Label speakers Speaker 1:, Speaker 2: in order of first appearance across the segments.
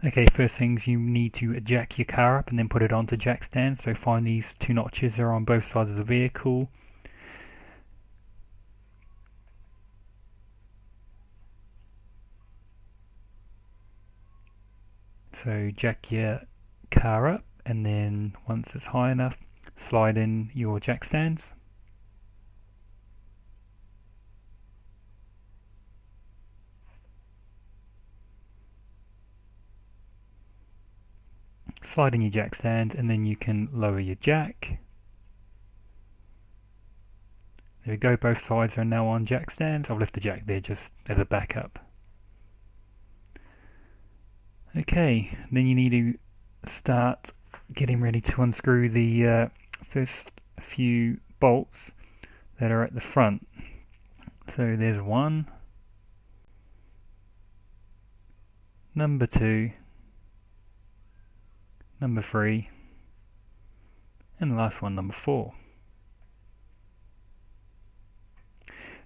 Speaker 1: Okay, first things you need to jack your car up and then put it onto jack stands. So find these two notches, they're on both sides of the vehicle. So jack your car up and then once it's high enough, slide in your jack stands. Slide in your jack stands and then you can lower your jack. There we go, both sides are now on jack stands. I've left the jack there just as a backup. Okay, then you need to start getting ready to unscrew the first few bolts that are at the front. So there's one, number two, number three, and the last one, number four.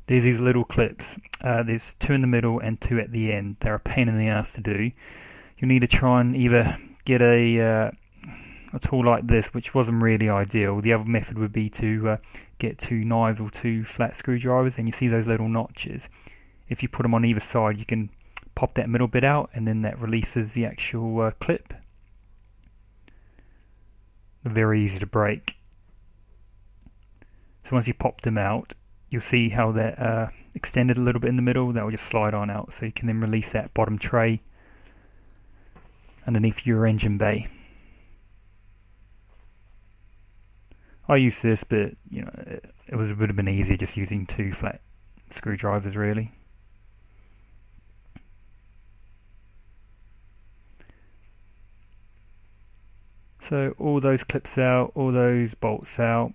Speaker 1: There's these little clips. There's two in the middle and two at the end. They're a pain in the ass to do. You'll need to try and either get a tool like this, which wasn't really ideal. The other method would be to get two knives or two flat screwdrivers, and you see those little notches. If you put them on either side, you can pop that middle bit out, and then that releases the actual clip. They're very easy to break. So once you pop them out, you'll see how they're extended a little bit in the middle. That will just slide on out, so you can then release that bottom tray underneath your engine bay. I used this, but it would have been easier just using two flat screwdrivers, really. So all those clips out, all those bolts out,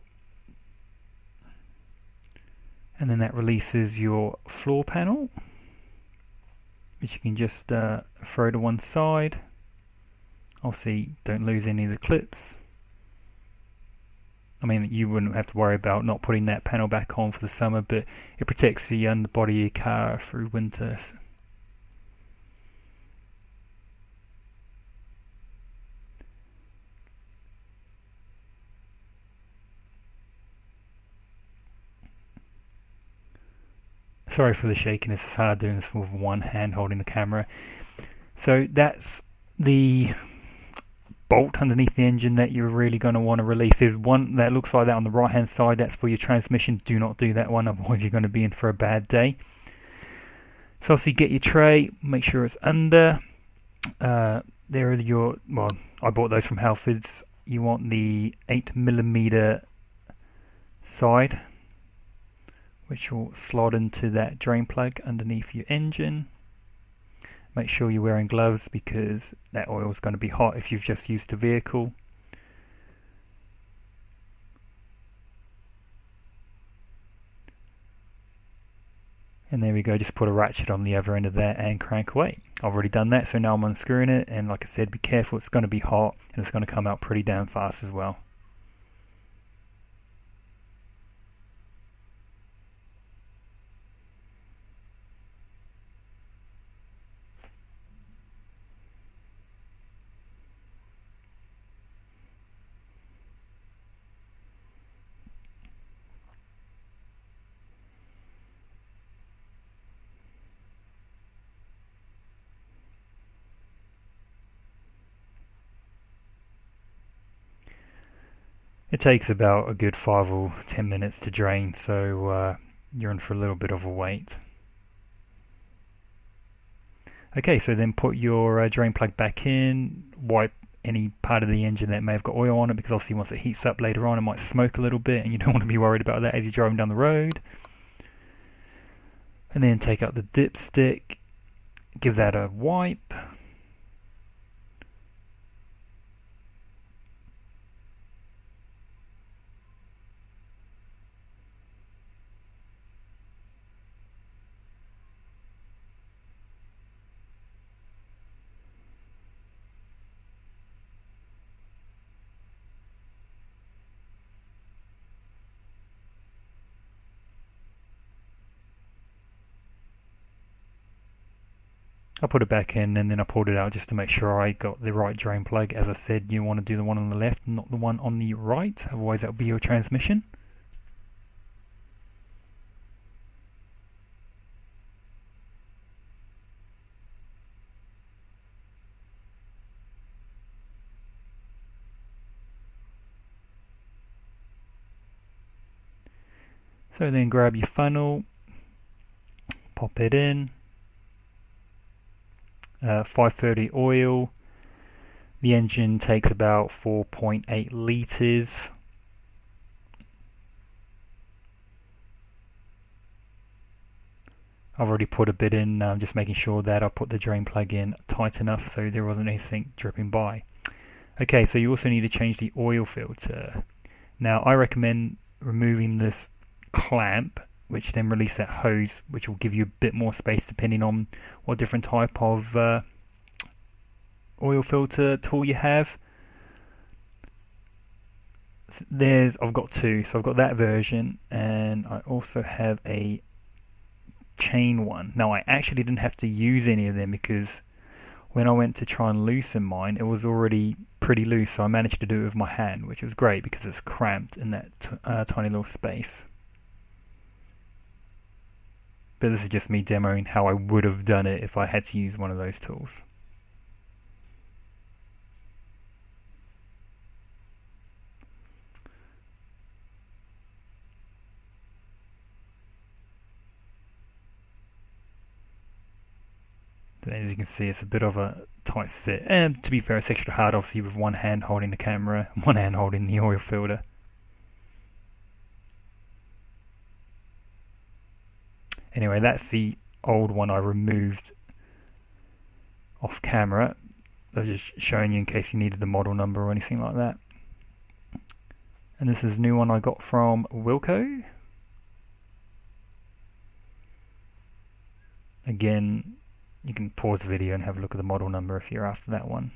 Speaker 1: and then that releases your floor panel, which you can just throw to one side. Obviously, don't lose any of the clips. I mean, you wouldn't have to worry about not putting that panel back on for the summer, but it protects the underbody of your car through winter. Sorry for the shakiness, it's hard doing this with one hand holding the camera. So that's the bolt underneath the engine that you're really going to want to release. There's one that looks like that on the right hand side, that's for your transmission. Do not do that one, otherwise you're going to be in for a bad day. So obviously get your tray, make sure it's under. There are your, well, I bought those from Halfords. You want the 8mm side, which will slot into that drain plug underneath your engine. Make sure you're wearing gloves because that oil is going to be hot if you've just used the vehicle. And there we go, just put a ratchet on the other end of that and crank away. I've already done that, so now I'm unscrewing it, and like I said, be careful, it's going to be hot and it's going to come out pretty damn fast as well. It takes about a good 5 or 10 minutes to drain, so you're in for a little bit of a wait. Okay, so then put your drain plug back in, wipe any part of the engine that may have got oil on it, because obviously once it heats up later on it might smoke a little bit and you don't want to be worried about that as you're driving down the road. And then take out the dipstick, give that a wipe. I put it back in and then I pulled it out just to make sure I got the right drain plug. As I said, you want to do the one on the left, not the one on the right, otherwise that'll be your transmission. So then grab your funnel, pop it in, 530 oil. The engine takes about 4.8 litres. I've already put a bit in, just making sure that I put the drain plug in tight enough so there wasn't anything dripping by. Okay, so you also need to change the oil filter. Now I recommend removing this clamp, which then release that hose, which will give you a bit more space depending on what different type of oil filter tool you have. I've got two, so I've got that version, and I also have a chain one. Now I actually didn't have to use any of them because when I went to try and loosen mine, it was already pretty loose, so I managed to do it with my hand, which was great because it's cramped in that tiny little space. But this is just me demoing how I would have done it if I had to use one of those tools. But as you can see, it's a bit of a tight fit. And to be fair, it's extra hard obviously with one hand holding the camera and one hand holding the oil filter. Anyway, that's the old one I removed off camera. I was just showing you in case you needed the model number or anything like that. And this is a new one I got from Wilco. Again, you can pause the video and have a look at the model number if you're after that one.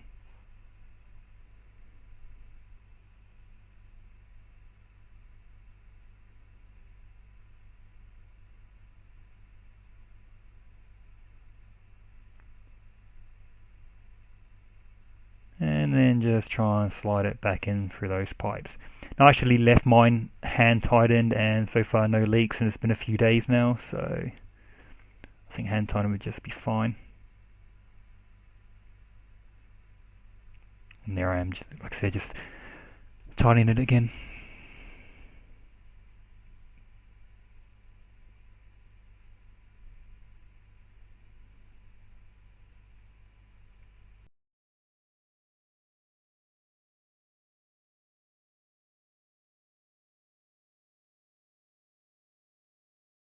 Speaker 1: And then just try and slide it back in through those pipes. Now I actually left mine hand tightened and so far no leaks, and it's been a few days now, so I think hand tighten would just be fine. And there I am, just like I said, just tightening it again.